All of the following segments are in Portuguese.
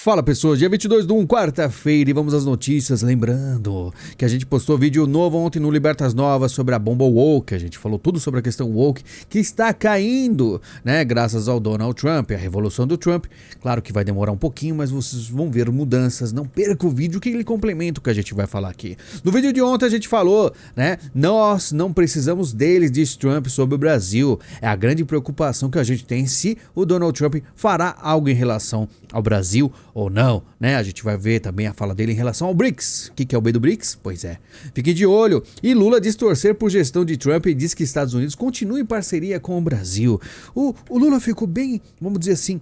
Fala pessoas, dia 22/1, quarta-feira, e vamos às notícias. Lembrando que a gente postou vídeo novo ontem no Libertas Novas sobre a bomba woke. A gente falou tudo sobre a questão woke que está caindo, né, graças ao Donald Trump, a revolução do Trump. Claro que vai demorar um pouquinho, mas vocês vão ver mudanças. Não perca o vídeo que ele complementa o que a gente vai falar aqui. No vídeo de ontem a gente falou, né, nós não precisamos deles, diz Trump sobre o Brasil. É a grande preocupação que a gente tem se o Donald Trump fará algo em relação ao Brasil ou não, né? A gente vai ver também a fala dele em relação ao BRICS. O que é o B do BRICS? Pois é, fique de olho. E Lula diz torcer por gestão de Trump e diz que Estados Unidos continua em parceria com o Brasil. O Lula ficou bem, vamos dizer assim,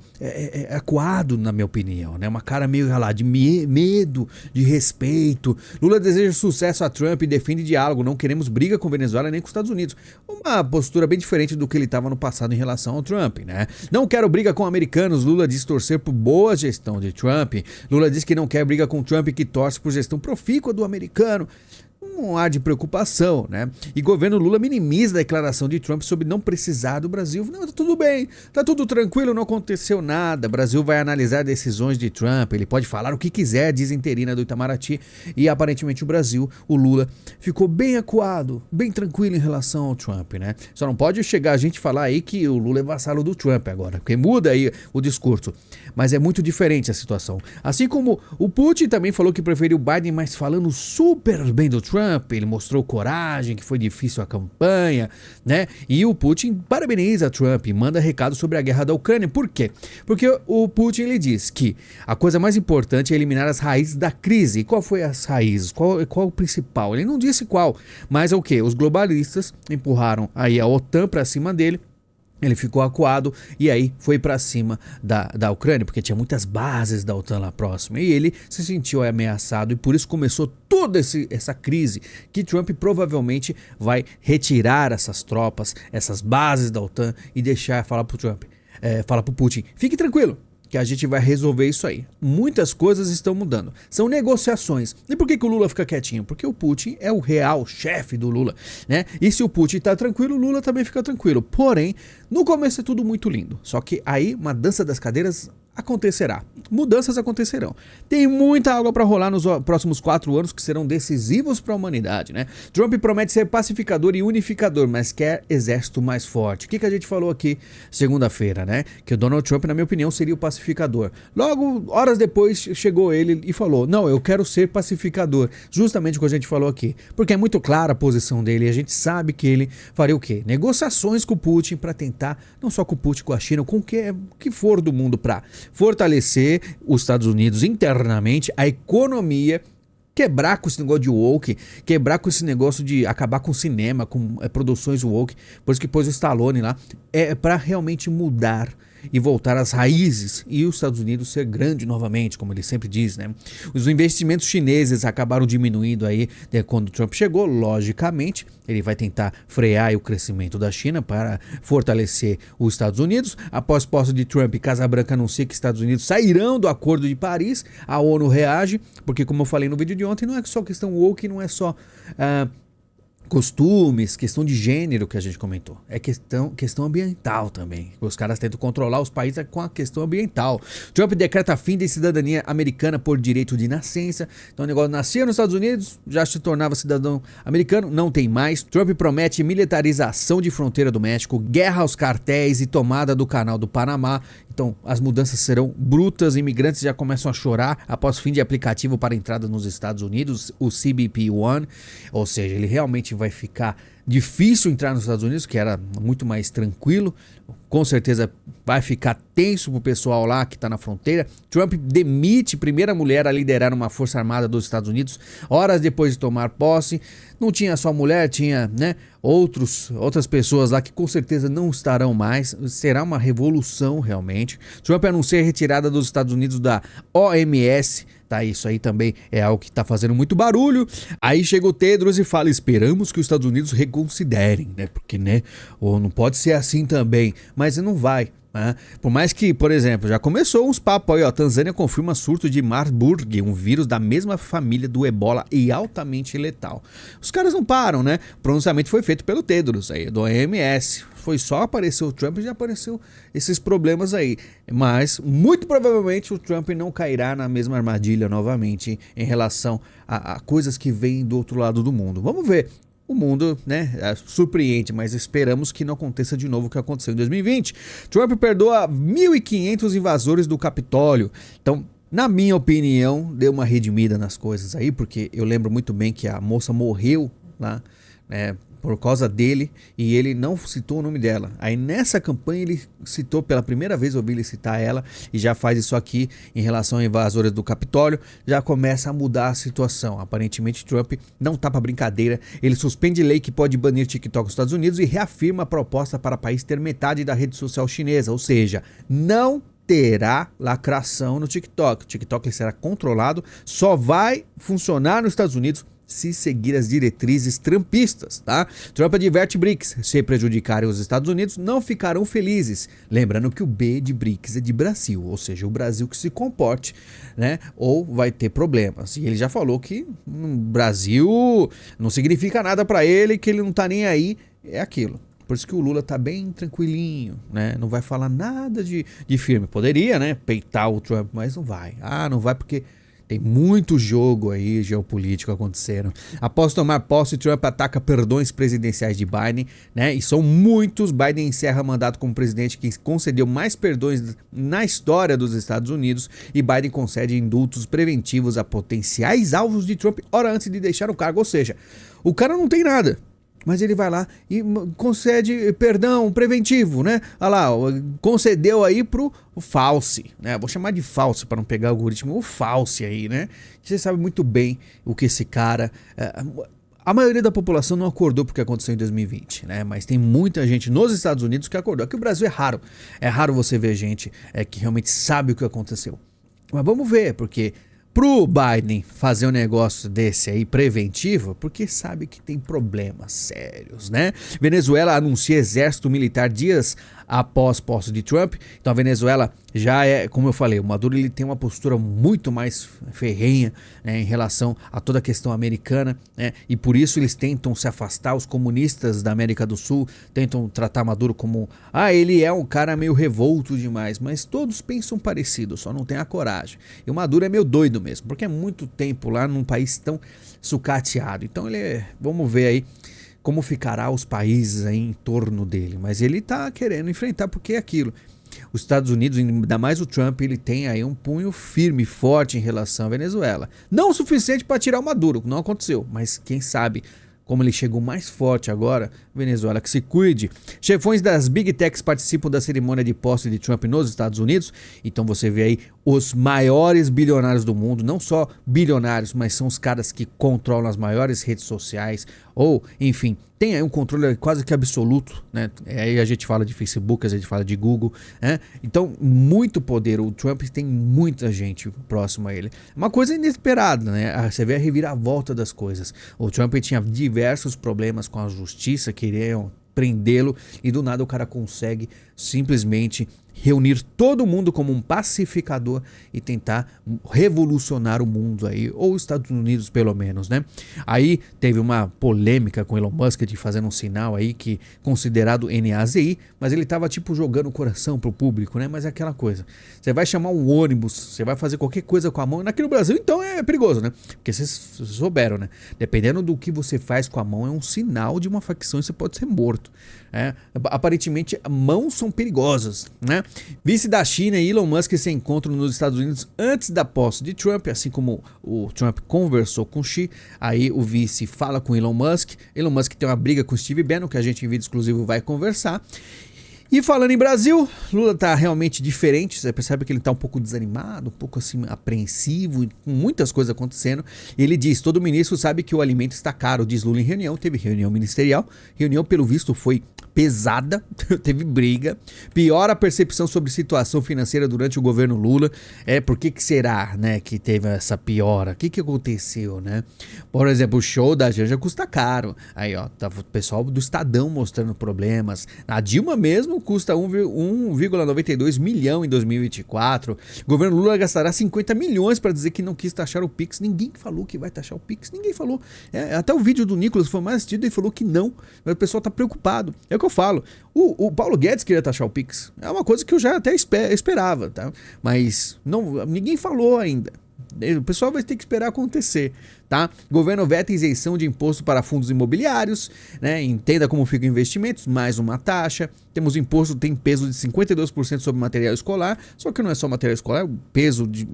acuado, na minha opinião, né? Uma cara meio lá de medo, de respeito. Lula deseja sucesso a Trump e defende diálogo. Não queremos briga com Venezuela nem com os Estados Unidos. Uma postura bem diferente do que ele estava no passado em relação ao Trump, né? Não quero briga com americanos. Lula diz torcer por boa gestão de Trump. Lula diz que não quer briga com Trump e que torce por gestão profícua do americano. Um ar de preocupação, né? E governo Lula minimiza a declaração de Trump sobre não precisar do Brasil. Não, tá tudo bem, tá tudo tranquilo, não aconteceu nada. O Brasil vai analisar decisões de Trump, ele pode falar o que quiser, diz interina do Itamaraty. E aparentemente o Brasil, o Lula, ficou bem acuado, bem tranquilo em relação ao Trump, né? Só não pode chegar a gente falar aí que o Lula é vassalo do Trump agora, porque muda aí o discurso. Mas é muito diferente a situação. Assim como o Putin também falou que preferiu Biden, mas falando super bem do Trump. Ele mostrou coragem, que foi difícil a campanha, né? E o Putin parabeniza Trump e manda recado sobre a guerra da Ucrânia. Por quê? Porque o Putin, ele diz que a coisa mais importante é eliminar as raízes da crise. E qual foi as raízes? Qual o principal? Ele não disse qual, mas é o quê? Os globalistas empurraram aí a OTAN para cima dele. Ele ficou acuado e aí foi para cima da Ucrânia, porque tinha muitas bases da OTAN lá próxima. E ele se sentiu ameaçado e por isso começou toda essa crise que Trump provavelmente vai retirar essas tropas, essas bases da OTAN e deixar falar pro Putin, fique tranquilo, que a gente vai resolver isso aí. Muitas coisas estão mudando. São negociações. E por que o Lula fica quietinho? Porque o Putin é o real chefe do Lula, né? E se o Putin tá tranquilo, o Lula também fica tranquilo. Porém, no começo é tudo muito lindo. Só que aí uma dança das cadeiras acontecerá. Mudanças acontecerão. Tem muita água para rolar nos próximos 4 anos que serão decisivos para a humanidade, né? Trump promete ser pacificador e unificador, mas quer exército mais forte. O que a gente falou aqui segunda-feira, né? Que o Donald Trump, na minha opinião, seria o pacificador. Logo, horas depois, chegou ele e falou, não, eu quero ser pacificador. Justamente o que a gente falou aqui. Porque é muito clara a posição dele e a gente sabe que ele faria o quê? Negociações com o Putin para tentar, não só com o Putin, com a China, com o que for do mundo para fortalecer os Estados Unidos internamente, a economia, quebrar com esse negócio de woke, quebrar com esse negócio de acabar com o cinema, com produções woke, por isso que pôs o Stallone lá, para realmente mudar e voltar às raízes e os Estados Unidos ser grande novamente, como ele sempre diz, né? Os investimentos chineses acabaram diminuindo aí, né, quando o Trump chegou, logicamente, ele vai tentar frear o crescimento da China para fortalecer os Estados Unidos. Após posse de Trump, Casa Branca anuncia que Estados Unidos sairão do Acordo de Paris, a ONU reage, porque como eu falei no vídeo de ontem, não é só questão woke, não é só costumes, questão de gênero que a gente comentou, é questão ambiental também. Os caras tentam controlar os países com a questão ambiental. Trump decreta fim da cidadania americana por direito de nascença. Então o negócio nascia nos Estados Unidos, já se tornava cidadão americano, não tem mais. Trump promete militarização de fronteira do México, guerra aos cartéis e tomada do canal do Panamá. Então as mudanças serão brutas, imigrantes já começam a chorar após fim de aplicativo para entrada nos Estados Unidos, o CBP One, ou seja, ele realmente vai ficar difícil entrar nos Estados Unidos, que era muito mais tranquilo. Com certeza vai ficar tenso pro pessoal lá que tá na fronteira. Trump demite primeira mulher a liderar uma força armada dos Estados Unidos, horas depois de tomar posse. Não tinha só mulher, tinha, né, outras pessoas lá que com certeza não estarão mais. Será uma revolução realmente. Trump anuncia a retirada dos Estados Unidos da OMS. Tá, isso aí também é algo que tá fazendo muito barulho. Aí chega o Tedros e fala, esperamos que os Estados Unidos reconsiderem, né? Porque, né, ou não pode ser assim também. Mas não vai. né? Por mais que, por exemplo, já começou uns papos aí, ó, Tanzânia confirma surto de Marburg, um vírus da mesma família do Ebola e altamente letal. Os caras não param, né? O pronunciamento foi feito pelo Tedros aí, do OMS. Foi só aparecer o Trump e já apareceu esses problemas aí. Mas, muito provavelmente, o Trump não cairá na mesma armadilha novamente em relação a coisas que vêm do outro lado do mundo. Vamos ver. O mundo, né, surpreende, mas esperamos que não aconteça de novo o que aconteceu em 2020. Trump perdoa 1.500 invasores do Capitólio. Então, na minha opinião, deu uma redimida nas coisas aí, porque eu lembro muito bem que a moça morreu lá, né, por causa dele, e ele não citou o nome dela. Aí nessa campanha ele citou, pela primeira vez ouvi ele citar ela, e já faz isso aqui em relação a invasores do Capitólio, já começa a mudar a situação. Aparentemente Trump não tá pra brincadeira, ele suspende lei que pode banir TikTok nos Estados Unidos e reafirma a proposta para o país ter metade da rede social chinesa, ou seja, não terá lacração no TikTok. O TikTok será controlado, só vai funcionar nos Estados Unidos se seguir as diretrizes trumpistas, tá? Trump adverte BRICS, se prejudicarem os Estados Unidos, não ficarão felizes. Lembrando que o B de BRICS é de Brasil, ou seja, o Brasil que se comporte, né? Ou vai ter problemas. E ele já falou que o Brasil não significa nada para ele, que ele não tá nem aí, é aquilo. Por isso que o Lula tá bem tranquilinho, né? Não vai falar nada de firme. Poderia, né? Peitar o Trump, mas não vai. Ah, não vai porque tem muito jogo aí geopolítico acontecendo. Após tomar posse, Trump ataca perdões presidenciais de Biden, né? E são muitos. Biden encerra mandato como presidente que concedeu mais perdões na história dos Estados Unidos, e Biden concede indultos preventivos a potenciais alvos de Trump hora antes de deixar o cargo. Ou seja, o cara não tem nada, mas ele vai lá e concede perdão preventivo, né? Olha lá, concedeu aí pro Fauci, né? Vou chamar de Fauci para não pegar o algoritmo, o Fauci aí, né? Você sabe muito bem o que esse cara... A maioria da população não acordou porque aconteceu em 2020, né? Mas tem muita gente nos Estados Unidos que acordou. Aqui o Brasil é raro. É raro você ver gente que realmente sabe o que aconteceu. Mas vamos ver, porque pro Biden fazer um negócio desse aí preventivo, porque sabe que tem problemas sérios, né? Venezuela anuncia exército militar dias após posse de Trump. Então a Venezuela já é, como eu falei, o Maduro ele tem uma postura muito mais ferrenha, né, em relação a toda a questão americana, né? E por isso eles tentam se afastar. Os comunistas da América do Sul tentam tratar Maduro como, ele é um cara meio revolto demais, mas todos pensam parecido, só não tem a coragem. E o Maduro é meio doido mesmo, porque é muito tempo lá num país tão sucateado. Então vamos ver aí como ficará os países aí em torno dele. Mas ele tá querendo enfrentar, porque é aquilo. Os Estados Unidos, ainda mais o Trump, ele tem aí um punho firme, forte em relação à Venezuela. Não o suficiente para tirar o Maduro, não aconteceu. Mas quem sabe, como ele chegou mais forte agora, Venezuela que se cuide. Chefões das Big Techs participam da cerimônia de posse de Trump nos Estados Unidos. Então você vê aí os maiores bilionários do mundo, não só bilionários, mas são os caras que controlam as maiores redes sociais, ou enfim, tem aí um controle quase que absoluto, né? Aí a gente fala de Facebook, a gente fala de Google, né? Então, muito poder. O Trump tem muita gente próxima a ele. Uma coisa inesperada, né? Você vê a reviravolta das coisas. O Trump tinha diversos problemas com a justiça, queriam prendê-lo, e do nada o cara consegue simplesmente reunir todo mundo como um pacificador e tentar revolucionar o mundo aí, ou os Estados Unidos pelo menos, né? Aí teve uma polêmica com Elon Musk de fazer um sinal aí que considerado NAZI, mas ele tava tipo jogando o coração pro público, né? Mas é aquela coisa, você vai chamar um ônibus, você vai fazer qualquer coisa com a mão, aqui no Brasil então é perigoso, né? Porque vocês souberam, né? Dependendo do que você faz com a mão é um sinal de uma facção e você pode ser morto. Aparentemente mãos são perigosas, né? Vice da China e Elon Musk se encontram nos Estados Unidos antes da posse de Trump, assim como o Trump conversou com Xi. Aí o vice fala com Elon Musk tem uma briga com Steve Bannon, que a gente em vídeo exclusivo vai conversar. E falando em Brasil, Lula tá realmente diferente, você percebe que ele tá um pouco desanimado, um pouco assim apreensivo, com muitas coisas acontecendo. Ele diz, todo ministro sabe que o alimento está caro, diz Lula em reunião, teve reunião ministerial, reunião pelo visto foi pesada, teve briga, piora a percepção sobre situação financeira durante o governo Lula. Por que será, né, que teve essa piora? O que aconteceu, né? Por exemplo, o show da Janja custa caro. Aí, ó, tá o pessoal do Estadão mostrando problemas. A Dilma mesmo custa 1,92 milhão em 2024. O governo Lula gastará 50 milhões para dizer que não quis taxar o Pix. Ninguém falou que vai taxar o Pix, ninguém falou. Até o vídeo do Nicolas foi mais assistido e falou que não. Mas o pessoal tá preocupado. É o que eu falo. O Paulo Guedes queria taxar o Pix. É uma coisa que eu já até esperava, tá? Mas não, ninguém falou ainda. O pessoal vai ter que esperar acontecer, tá? Governo veta isenção de imposto para fundos imobiliários, né? Entenda como ficam investimentos, mais uma taxa. Temos imposto, tem peso de 52% sobre material escolar, só que não é só material escolar, é o peso de,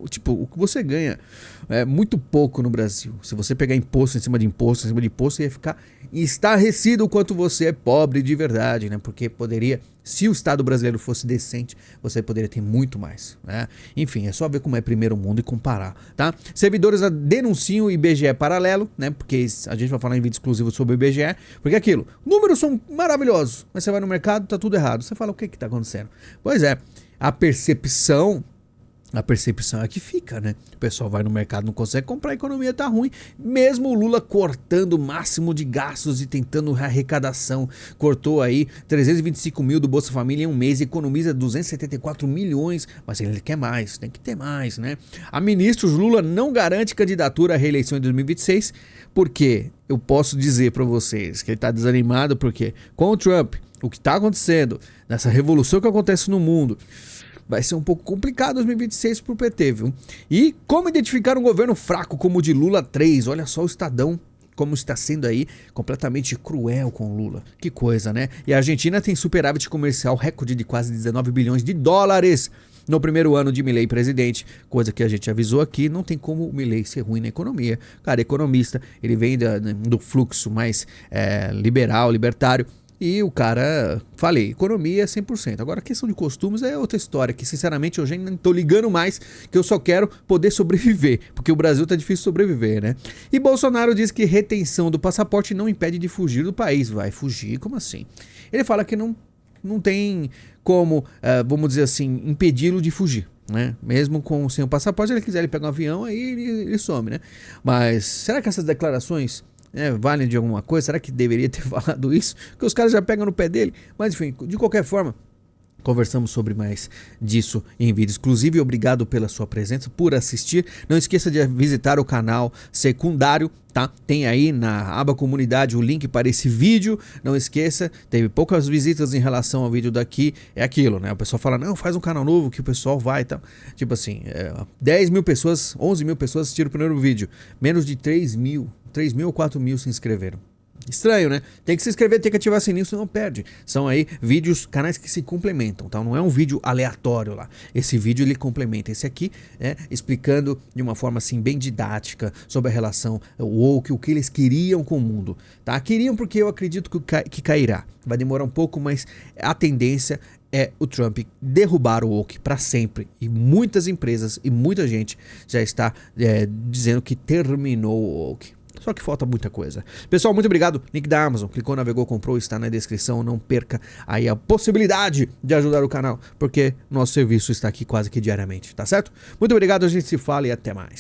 tipo, o que você ganha é muito pouco no Brasil. Se você pegar imposto em cima de imposto, você ia ficar estarrecido o quanto você é pobre de verdade, né? Porque poderia, se o Estado brasileiro fosse decente, você poderia ter muito mais, né? Enfim, é só ver como é primeiro mundo e comparar, tá? Servidores denunciam o IBGE paralelo, né? Porque a gente vai falar em vídeo exclusivo sobre o IBGE, porque aquilo, números são maravilhosos, mas você vai no mercado, tá tudo errado. Você fala, o que tá acontecendo? Pois é, a percepção é que fica, né? O pessoal vai no mercado, não consegue comprar, a economia tá ruim. Mesmo o Lula cortando o máximo de gastos e tentando arrecadação. Cortou aí 325 mil do Bolsa Família em um mês, economiza 274 milhões. Mas ele quer mais, tem que ter mais, né? A ministros, Lula não garante candidatura à reeleição em 2026, porque eu posso dizer para vocês que ele tá desanimado, porque com o Trump, o que tá acontecendo, nessa revolução que acontece no mundo, vai ser um pouco complicado 2026 pro PT, viu? E como identificar um governo fraco como o de Lula 3? Olha só o Estadão, como está sendo aí completamente cruel com Lula. Que coisa, né? E a Argentina tem superávit comercial recorde de quase 19 bilhões de dólares no primeiro ano de Milei presidente. Coisa que a gente avisou aqui, não tem como o Milei ser ruim na economia. Cara, economista, ele vem do fluxo mais libertário. E o cara, falei, economia é 100%. Agora a questão de costumes é outra história, que sinceramente eu já nem tô ligando mais, que eu só quero poder sobreviver, porque o Brasil tá difícil sobreviver, né? E Bolsonaro diz que retenção do passaporte não impede de fugir do país. Vai fugir? Como assim? Ele fala que não tem como, vamos dizer assim, impedi-lo de fugir, né? Mesmo sem o passaporte, se ele quiser ele pega um avião, aí ele some, né? Mas será que essas declarações valem de alguma coisa? Será que deveria ter falado isso? Porque os caras já pegam no pé dele. Mas enfim, de qualquer forma, conversamos sobre mais disso em vídeo exclusivo. E obrigado pela sua presença, por assistir. Não esqueça de visitar o canal secundário, tá? Tem aí na aba comunidade o link para esse vídeo. Não esqueça, teve poucas visitas em relação ao vídeo daqui. É aquilo, né? O pessoal fala, não, faz um canal novo que o pessoal vai e tal. Tipo assim, 10 mil pessoas, 11 mil pessoas assistiram o primeiro vídeo. Menos de 3 mil ou 4 mil se inscreveram. Estranho, né? Tem que se inscrever, tem que ativar o sininho, senão perde. São aí vídeos, canais que se complementam, tá? Não é um vídeo aleatório lá. Esse vídeo ele complementa esse aqui, né? Explicando de uma forma assim bem didática sobre a relação woke, o que eles queriam com o mundo, tá? Queriam porque eu acredito que cairá. Vai demorar um pouco, mas a tendência é o Trump derrubar o woke para sempre. E muitas empresas e muita gente já está dizendo que terminou o woke. Só que falta muita coisa. Pessoal, muito obrigado. Link da Amazon. Clicou, navegou, comprou, está na descrição. Não perca aí a possibilidade de ajudar o canal, porque nosso serviço está aqui quase que diariamente, tá certo? Muito obrigado, a gente se fala e até mais.